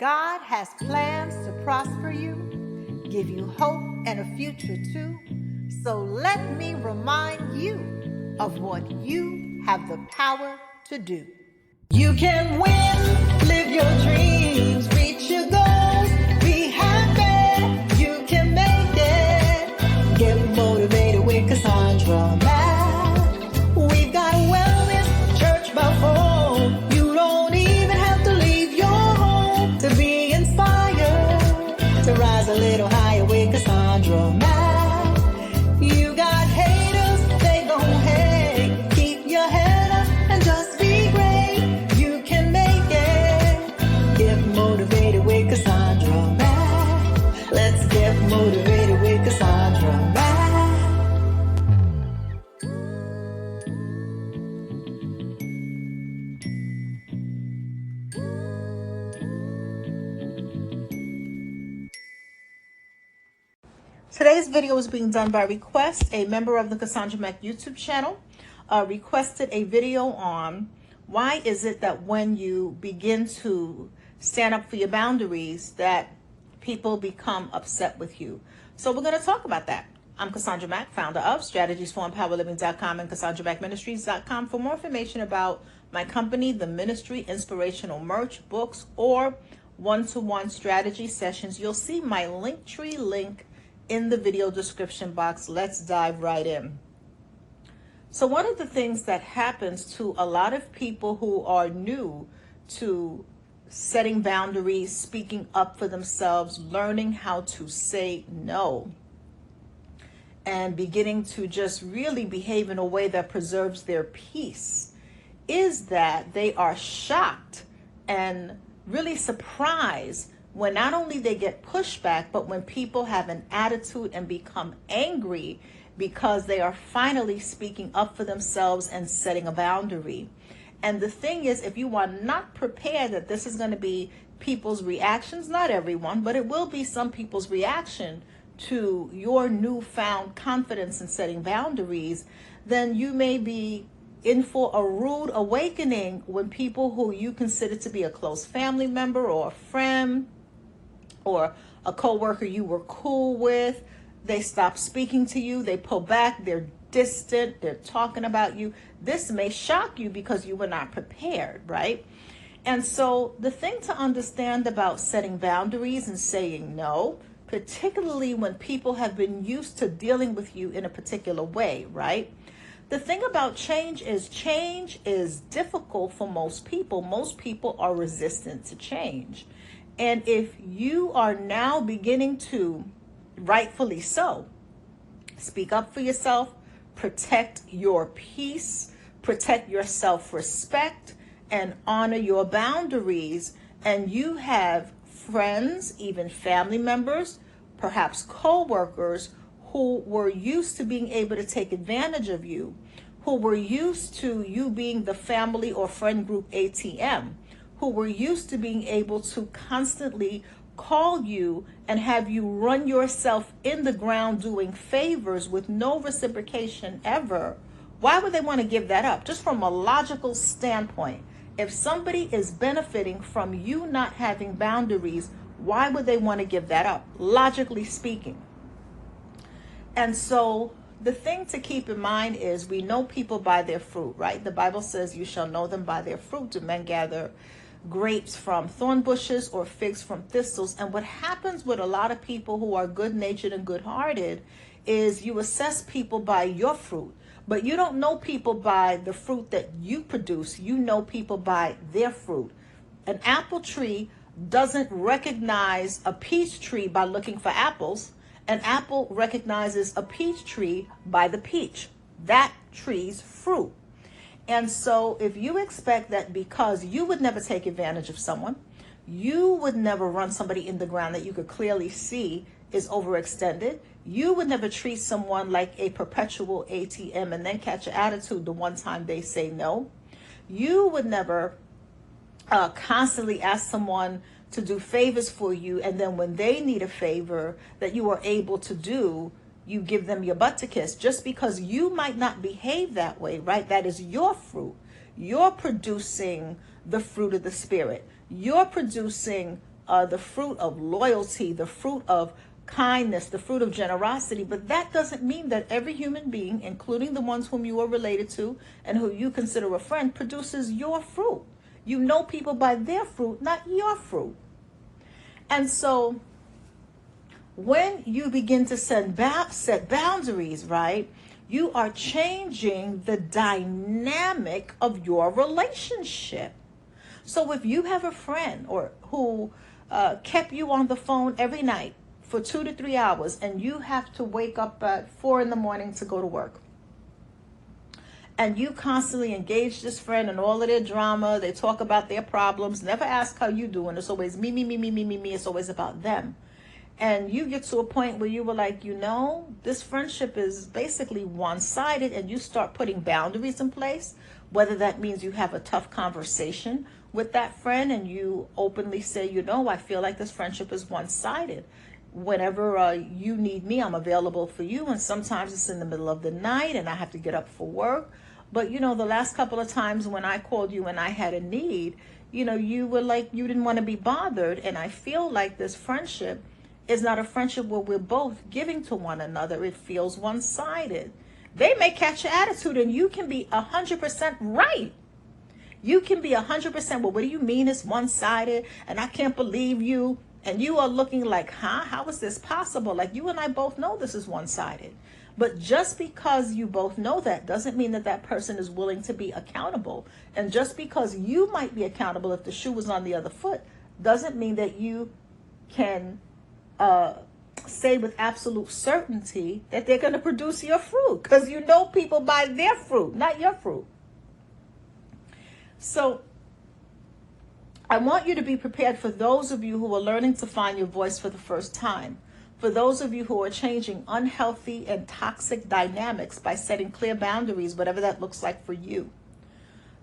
God has plans to prosper you, give you hope and a future too. So let me remind you of what you have the power to do. You can win, live your dreams, reach your goals, be happy, you can make it. Get motivated with Cassandra Mack. We've got wellness, church by phone. You don't even have to leave your home to be inspired, to rise a little higher with Cassandra Mack. You got haters, they gon' hate. Keep your head up and just be great. You can make it. Get motivated with Cassandra Mack. Let's get motivated with Cassandra Mack. Today's video is being done by request. A member of the Cassandra Mack YouTube channel requested a video on why is it that when you begin to stand up for your boundaries that people become upset with you. So we're going to talk about that. I'm Cassandra Mack, founder of strategiesforempowerliving.com and CassandраMackMinistries.com. For more information about my company, the ministry, inspirational merch, books, or one-to-one strategy sessions, you'll see my Linktree link in the video description box. Let's dive right in. So one of the things that happens to a lot of people who are new to setting boundaries, speaking up for themselves, learning how to say no, and beginning to just really behave in a way that preserves their peace, is that they are shocked and really surprised when not only they get pushback, but when people have an attitude and become angry because they are finally speaking up for themselves and setting a boundary. And the thing is, if you are not prepared that this is going to be people's reactions, not everyone, but it will be some people's reaction to your newfound confidence in setting boundaries, then you may be in for a rude awakening when people who you consider to be a close family member or a friend or a coworker you were cool with, they stop speaking to you, they pull back, they're distant, they're talking about you. This may shock you because you were not prepared, right? And so the thing to understand about setting boundaries and saying no, particularly when people have been used to dealing with you in a particular way, right? The thing about change is difficult for most people. Most people are resistant to change. And if you are now beginning to, rightfully so, speak up for yourself, protect your peace, protect your self-respect, and honor your boundaries, and you have friends, even family members, perhaps co-workers who were used to being able to take advantage of you, who were used to you being the family or friend group ATM, who were used to being able to constantly call you and have you run yourself in the ground doing favors with no reciprocation ever. Why would they want to give that up? Just from a logical standpoint, if somebody is benefiting from you not having boundaries, why would they want to give that up, logically speaking? And so the thing to keep in mind is we know people by their fruit, right? The Bible says you shall know them by their fruit. Do men gather grapes from thorn bushes or figs from thistles? And what happens with a lot of people who are good-natured and good-hearted is you assess people by your fruit, but you don't know people by the fruit that you produce. You know people by their fruit. An apple tree doesn't recognize a peach tree by looking for apples. An apple recognizes a peach tree by the peach, that tree's fruit. And so if you expect that because you would never take advantage of someone, you would never run somebody in the ground that you could clearly see is overextended, you would never treat someone like a perpetual ATM and then catch an attitude the one time they say no, you would never constantly ask someone to do favors for you, and then when they need a favor that you are able to do, you give them your butt to kiss, just because you might not behave that way, right? That is your fruit. You're producing the fruit of the Spirit. You're producing the fruit of loyalty, the fruit of kindness, the fruit of generosity. But that doesn't mean that every human being, including the ones whom you are related to and who you consider a friend, produces your fruit. You know people by their fruit, not your fruit. And so when you begin to set boundaries, right, you are changing the dynamic of your relationship. So if you have a friend or who kept you on the phone every night for 2 to 3 hours, and you have to wake up at 4 in the morning to go to work, and you constantly engage this friend in all of their drama, they talk about their problems, never ask how you doing. It's always me, me, me, me, me, me, me. It's always about them. And you get to a point where you were like, this friendship is basically one-sided, and you start putting boundaries in place, whether that means you have a tough conversation with that friend and you openly say, I feel like this friendship is one-sided. Whenever you need me, I'm available for you. And sometimes it's in the middle of the night and I have to get up for work. But, the last couple of times when I called you and I had a need, you were like, you didn't want to be bothered. And I feel like this friendship is not a friendship where we're both giving to one another. It feels one-sided. They may catch your attitude and you can be 100% right. You can be 100%, well, what do you mean it's one-sided? And I can't believe you. And you are looking like, how is this possible? Like, you and I both know this is one-sided. But just because you both know that doesn't mean that that person is willing to be accountable. And just because you might be accountable if the shoe was on the other foot doesn't mean that you can say with absolute certainty that they're going to produce your fruit, because you know people by their fruit, not your fruit. So I want you to be prepared for those of you who are learning to find your voice for the first time. For those of you who are changing unhealthy and toxic dynamics by setting clear boundaries, whatever that looks like for you.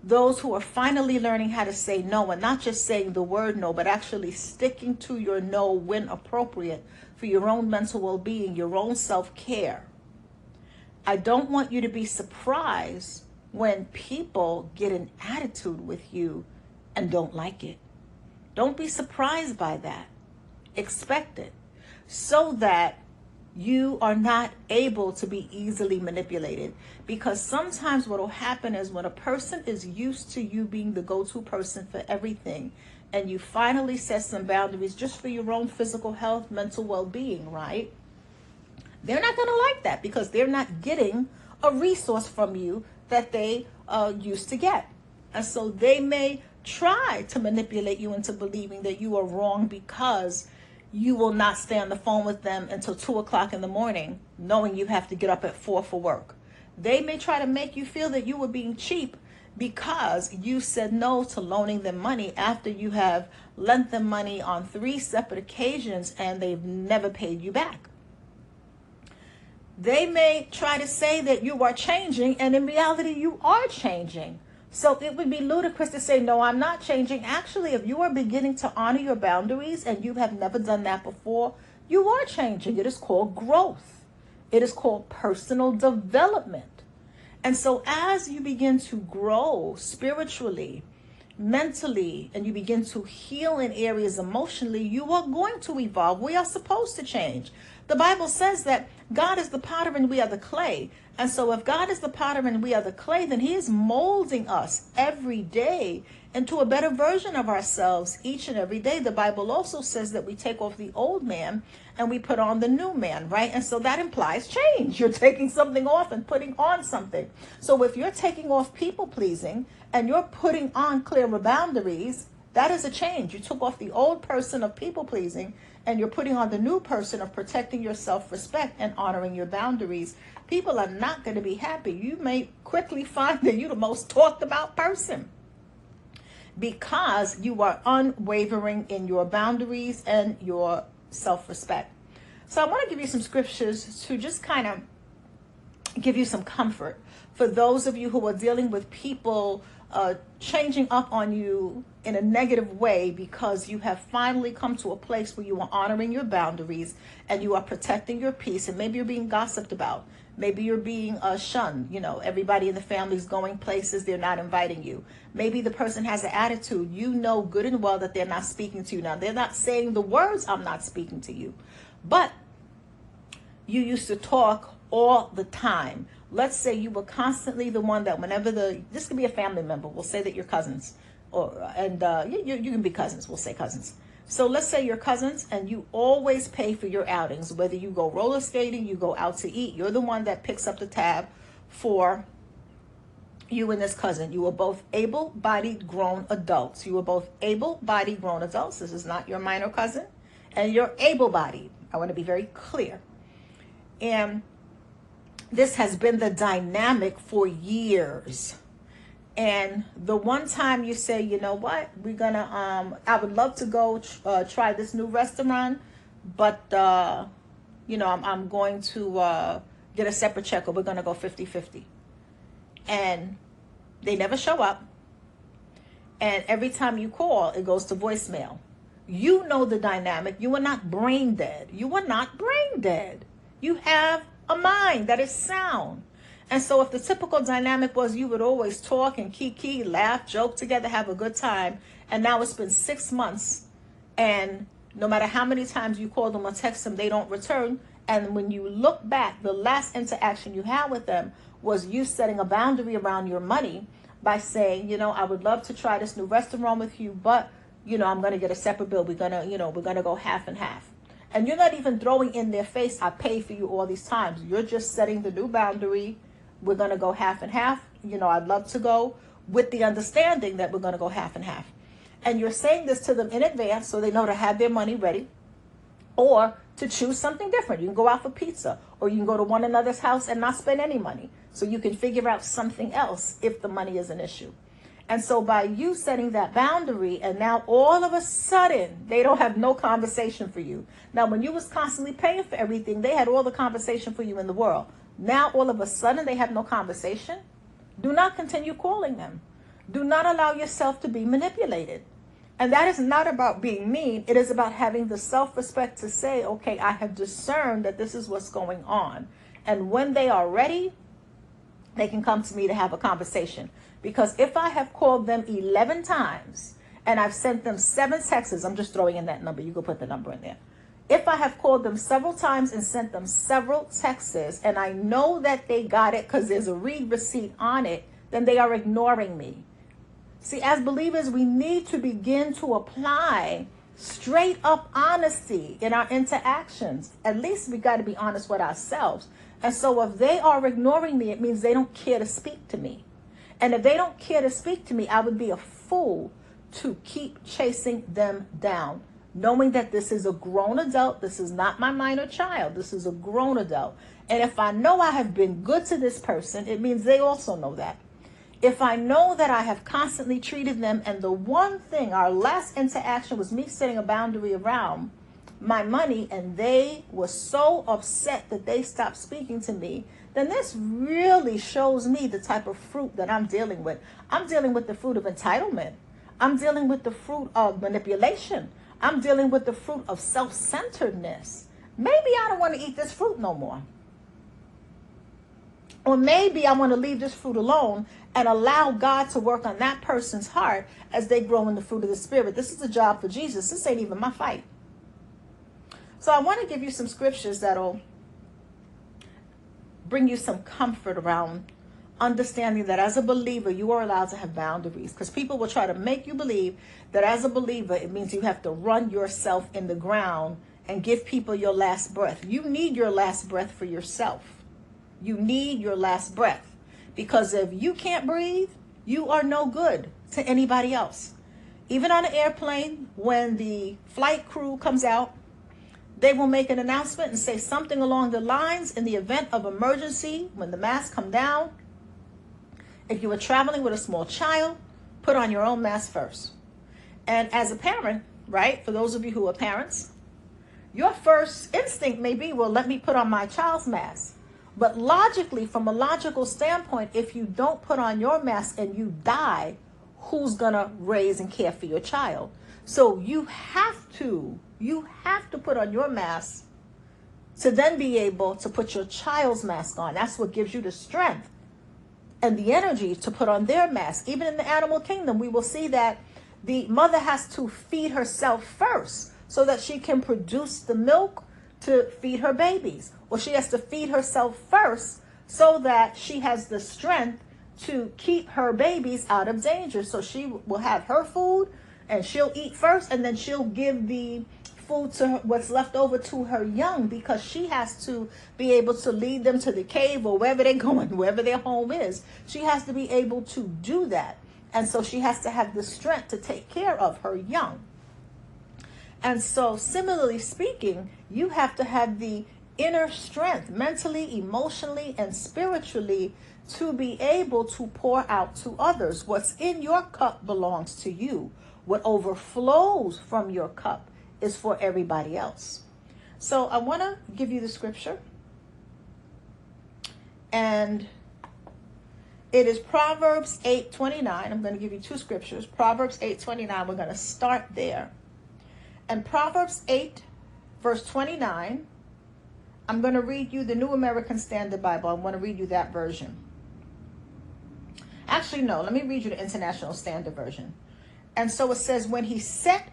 Those who are finally learning how to say no, and not just saying the word no, but actually sticking to your no when appropriate for your own mental well-being, your own self-care. I don't want you to be surprised when people get an attitude with you and don't like it. Don't be surprised by that. Expect it, so that you are not able to be easily manipulated. Because sometimes what will happen is when a person is used to you being the go-to person for everything, and you finally set some boundaries just for your own physical health, mental well-being, right? They're not going to like that, because they're not getting a resource from you that they used to get. And so they may try to manipulate you into believing that you are wrong because you will not stay on the phone with them until 2 o'clock in the morning, knowing you have to get up at 4 for work. They may try to make you feel that you were being cheap because you said no to loaning them money after you have lent them money on 3 separate occasions and they've never paid you back. They may try to say that you are changing, and in reality you are changing. So it would be ludicrous to say, no, I'm not changing. Actually, if you are beginning to honor your boundaries and you have never done that before, you are changing. It is called growth. It is called personal development. And so as you begin to grow spiritually, mentally, and you begin to heal in areas emotionally, you are going to evolve. We are supposed to change. The Bible says that God is the potter and we are the clay. And so if God is the potter and we are the clay, then he is molding us every day into a better version of ourselves each and every day. The Bible also says that we take off the old man and we put on the new man, right? And so that implies change. You're taking something off and putting on something. So if you're taking off people pleasing and you're putting on clearer boundaries, that is a change. You took off the old person of people pleasing and you're putting on the new person of protecting your self-respect and honoring your boundaries. People are not going to be happy. You may quickly find that you're the most talked about person because you are unwavering in your boundaries and your self-respect. So I want to give you some scriptures to just kind of give you some comfort for those of you who are dealing with people changing up on you in a negative way, because you have finally come to a place where you are honoring your boundaries and you are protecting your peace. And maybe you're being gossiped about. Maybe you're being shunned. You know, everybody in the family is going places. They're not inviting you. Maybe the person has an attitude. You know good and well that they're not speaking to you. Now, they're not saying the words, "I'm not speaking to you." But you used to talk all the time. Let's say you were constantly the one that whenever this could be a family member. We'll say that you're cousins. You can be cousins. We'll say cousins. So let's say you're cousins and you always pay for your outings. Whether you go roller skating, you go out to eat, you're the one that picks up the tab for you and this cousin. You were both able-bodied grown adults. You were both able-bodied grown adults. This is not your minor cousin. And you're able-bodied. I want to be very clear. And this has been the dynamic for years. And the one time you say, you know what, we're gonna, I would love to go try this new restaurant, but, you know, I'm going to get a separate check, or we're gonna go 50-50. And they never show up. And every time you call, it goes to voicemail. You know the dynamic. You are not brain dead. You are not brain dead. You have a mind that is sound. And so if the typical dynamic was you would always talk and kiki, laugh, joke together, have a good time, and now it's been 6 months, and no matter how many times you call them or text them, they don't return. And when you look back, the last interaction you had with them was you setting a boundary around your money by saying, you know, I would love to try this new restaurant with you, but, you know, I'm going to get a separate bill. We're going to go half and half. And you're not even throwing in their face, I pay for you all these times. You're just setting the new boundary. We're going to go half and half. You know, I'd love to go, with the understanding that we're going to go half and half. And you're saying this to them in advance so they know to have their money ready, or to choose something different. You can go out for pizza, or you can go to one another's house and not spend any money. So you can figure out something else if the money is an issue. And so by you setting that boundary, and now all of a sudden, they don't have no conversation for you. Now, when you was constantly paying for everything, they had all the conversation for you in the world. Now, all of a sudden, they have no conversation. Do not continue calling them. Do not allow yourself to be manipulated. And that is not about being mean. It is about having the self-respect to say, okay, I have discerned that this is what's going on. And when they are ready, they can come to me to have a conversation. Because if I have called them 11 times and I've sent them 7 texts, I'm just throwing in that number. You can put the number in there. If I have called them several times and sent them several texts, and I know that they got it because there's a read receipt on it, then they are ignoring me. See, as believers, we need to begin to apply straight up honesty in our interactions. At least we got to be honest with ourselves. And so if they are ignoring me, it means they don't care to speak to me. And if they don't care to speak to me, I would be a fool to keep chasing them down, knowing that this is a grown adult. This is not my minor child. This is a grown adult. And if I know I have been good to this person, it means they also know that. If I know that I have constantly treated them, and the one thing, our last interaction was me setting a boundary around my money, and they were so upset that they stopped speaking to me, then this really shows me the type of fruit that I'm dealing with. I'm dealing with the fruit of entitlement. I'm dealing with the fruit of manipulation. I'm dealing with the fruit of self-centeredness. Maybe I don't want to eat this fruit no more. Or maybe I want to leave this fruit alone and allow God to work on that person's heart as they grow in the fruit of the Spirit. This is a job for Jesus. This ain't even my fight. So I want to give you some scriptures that'll bring you some comfort around understanding that as a believer, you are allowed to have boundaries. Because people will try to make you believe that as a believer, it means you have to run yourself in the ground and give people your last breath. You need your last breath for yourself. You need your last breath. Because if you can't breathe, you are no good to anybody else. Even on an airplane, when the flight crew comes out, they will make an announcement and say something along the lines, in the event of emergency, when the masks come down, if you were traveling with a small child, put on your own mask first. And as a parent, right, for those of you who are parents, your first instinct may be, well, let me put on my child's mask. But logically, from a logical standpoint, if you don't put on your mask and you die, who's going to raise and care for your child? So you have to put on your mask to then be able to put your child's mask on. That's what gives you the strength and the energy to put on their mask. Even in the animal kingdom, we will see that the mother has to feed herself first so that she can produce the milk to feed her babies. Or she has to feed herself first so that she has the strength to keep her babies out of danger. So she will have her food and she'll eat first, and then she'll give the food to her, what's left over, to her young, because she has to be able to lead them to the cave or wherever they're going, wherever their home is. She has to be able to do that. And so she has to have the strength to take care of her young. And so similarly speaking, you have to have the inner strength, mentally, emotionally, and spiritually, to be able to pour out to others. What's in your cup belongs to you. What overflows from your cup is for everybody else. So I want to give you the scripture. And it is Proverbs 8:29. I'm going to give you two scriptures. Proverbs 8:29. We're going to start there. And Proverbs 8, verse 29, I'm going to read you the New American Standard Bible. I want to read you that version. Actually, no, let me read you the International Standard Version. And so it says, when he set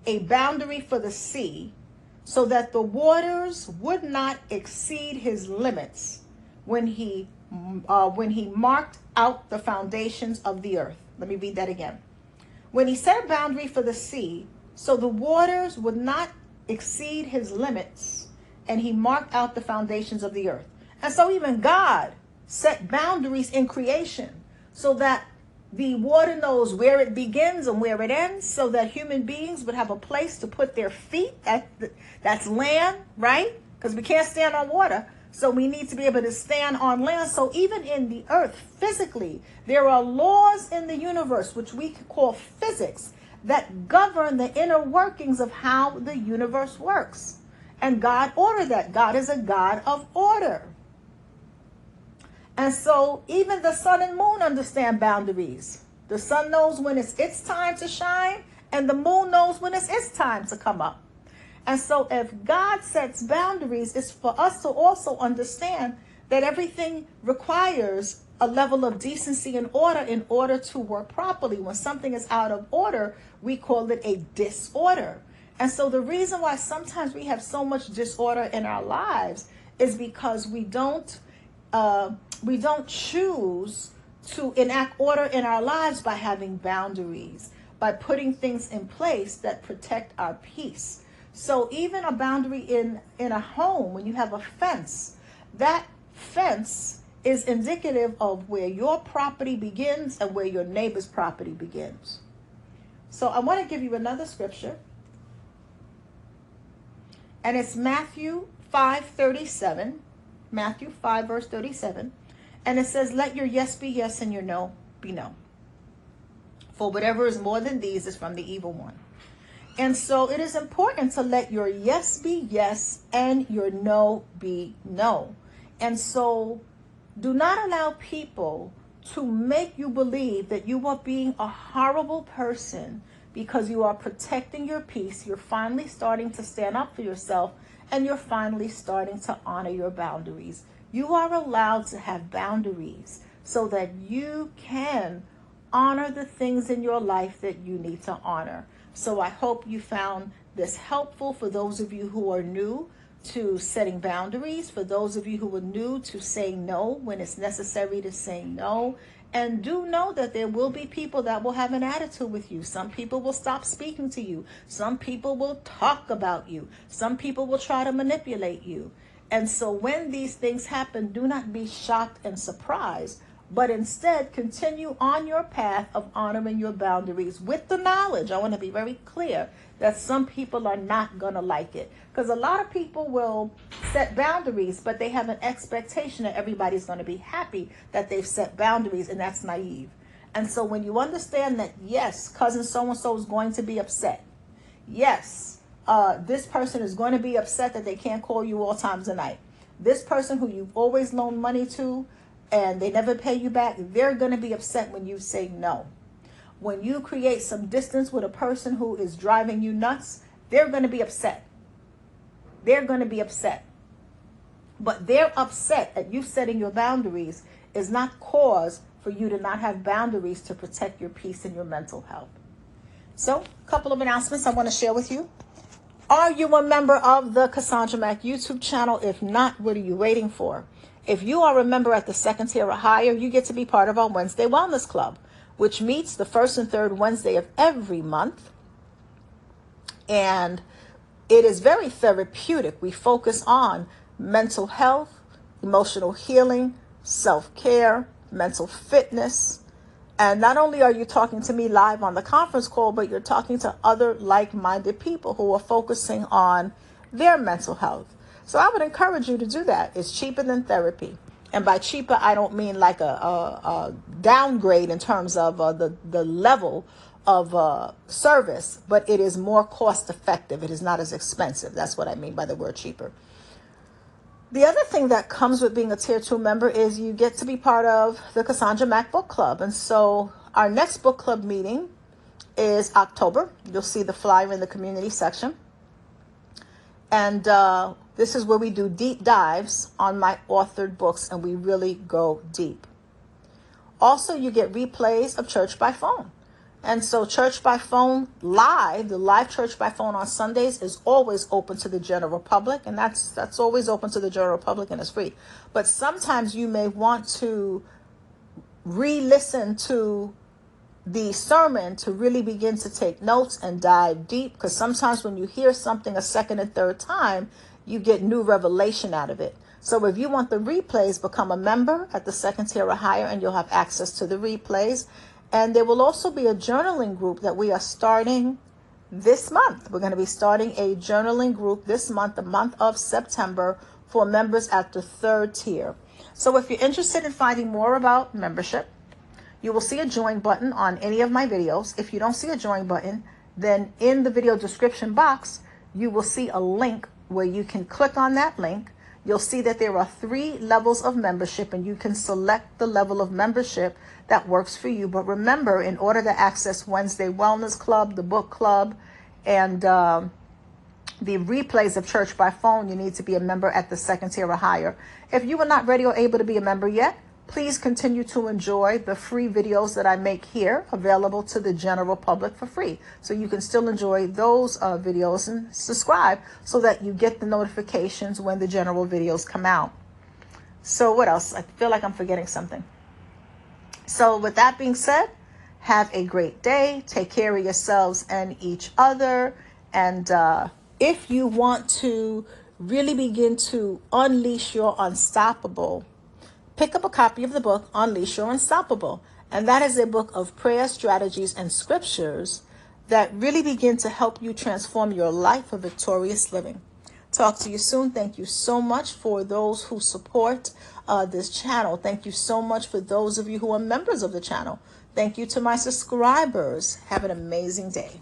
a boundary for the sea so that the waters would not exceed his limits, when he marked out the foundations of the earth. Let me read that again. When he set a boundary for the sea so the waters would not exceed his limits, and he marked out the foundations of the earth. And so even God set boundaries in creation so that the water knows where it begins and where it ends, so that human beings would have a place to put their feet. That's land, right? Because we can't stand on water. So we need to be able to stand on land. So even in the earth, physically, there are laws in the universe, which we call physics, that govern the inner workings of how the universe works. And God ordered that. God is a God of order. And so even the sun and moon understand boundaries. The sun knows when it's its time to shine, and the moon knows when it's its time to come up. And so if God sets boundaries, it's for us to also understand that everything requires a level of decency and order in order to work properly. When something is out of order, we call it a disorder. And so the reason why sometimes we have so much disorder in our lives is because we don't choose to enact order in our lives by having boundaries, by putting things in place that protect our peace. So even a boundary in a home, when you have a fence, that fence is indicative of where your property begins and where your neighbor's property begins. So I want to give you another scripture. And it's Matthew 5:37. Matthew 5, verse 37. And it says, let your yes be yes and your no be no. For whatever is more than these is from the evil one. And so it is important to let your yes be yes and your no be no. And so do not allow people to make you believe that you are being a horrible person because you are protecting your peace. You're finally starting to stand up for yourself, and you're finally starting to honor your boundaries. You are allowed to have boundaries so that you can honor the things in your life that you need to honor. So I hope you found this helpful for those of you who are new to setting boundaries, for those of you who are new to saying no when it's necessary to say no. And do know that there will be people that will have an attitude with you. Some people will stop speaking to you. Some people will talk about you. Some people will try to manipulate you. And so when these things happen, do not be shocked and surprised, but instead continue on your path of honoring your boundaries with the knowledge. I want to be very clear that some people are not going to like it, because a lot of people will set boundaries, but they have an expectation that everybody's going to be happy that they've set boundaries, and that's naive. And so when you understand that, yes, cousin so-and-so is going to be upset. Yes, this person is going to be upset that they can't call you all times a night. This person who you've always loaned money to and they never pay you back, they're going to be upset when you say no. When you create some distance with a person who is driving you nuts, they're going to be upset. They're going to be upset. But their upset at you setting your boundaries is not cause for you to not have boundaries to protect your peace and your mental health. So, a couple of announcements I want to share with you. Are you a member of the Cassandra Mack YouTube channel? If not, what are you waiting for? If you are a member at the second tier or higher, you get to be part of our Wednesday Wellness Club, which meets the first and third Wednesday of every month. And it is very therapeutic. We focus on mental health, emotional healing, self-care, mental fitness. And not only are you talking to me live on the conference call, but you're talking to other like-minded people who are focusing on their mental health. So I would encourage you to do that. It's cheaper than therapy. And by cheaper, I don't mean like a downgrade in terms of the level of service, but it is more cost effective. It is not as expensive. That's what I mean by the word cheaper. The other thing that comes with being a Tier 2 member is you get to be part of the Cassandra Mack Book Club. And so our next book club meeting is October. You'll see the flyer in the community section. And this is where we do deep dives on my authored books, and we really go deep. Also, you get replays of Church by Phone. And so Church by Phone live, the live Church by Phone on Sundays is always open to the general public. And that's always open to the general public and it's free. But sometimes you may want to re-listen to the sermon to really begin to take notes and dive deep. Because sometimes when you hear something a second and third time, you get new revelation out of it. So if you want the replays, become a member at the second tier or higher and you'll have access to the replays. And there will also be a journaling group that we are starting this month. We're going to be starting a journaling group this month, the month of September, for members at the third tier. So if you're interested in finding more about membership, you will see a join button on any of my videos. If you don't see a join button, then in the video description box, you will see a link where you can click on that link. You'll see that there are 3 levels of membership and you can select the level of membership that works for you. But remember, in order to access Wednesday Wellness Club, the book club, and the replays of Church by Phone, you need to be a member at the second tier or higher. If you are not ready or able to be a member yet, please continue to enjoy the free videos that I make here available to the general public for free. So you can still enjoy those videos and subscribe so that you get the notifications when the general videos come out. So what else? I feel like I'm forgetting something. So with that being said, have a great day. Take care of yourselves and each other. And if you want to really begin to unleash your unstoppable, pick up a copy of the book, Unleash Your Unstoppable. And that is a book of prayer, strategies, and scriptures that really begin to help you transform your life for victorious living. Talk to you soon. Thank you so much for those who support this channel. Thank you so much for those of you who are members of the channel. Thank you to my subscribers. Have an amazing day.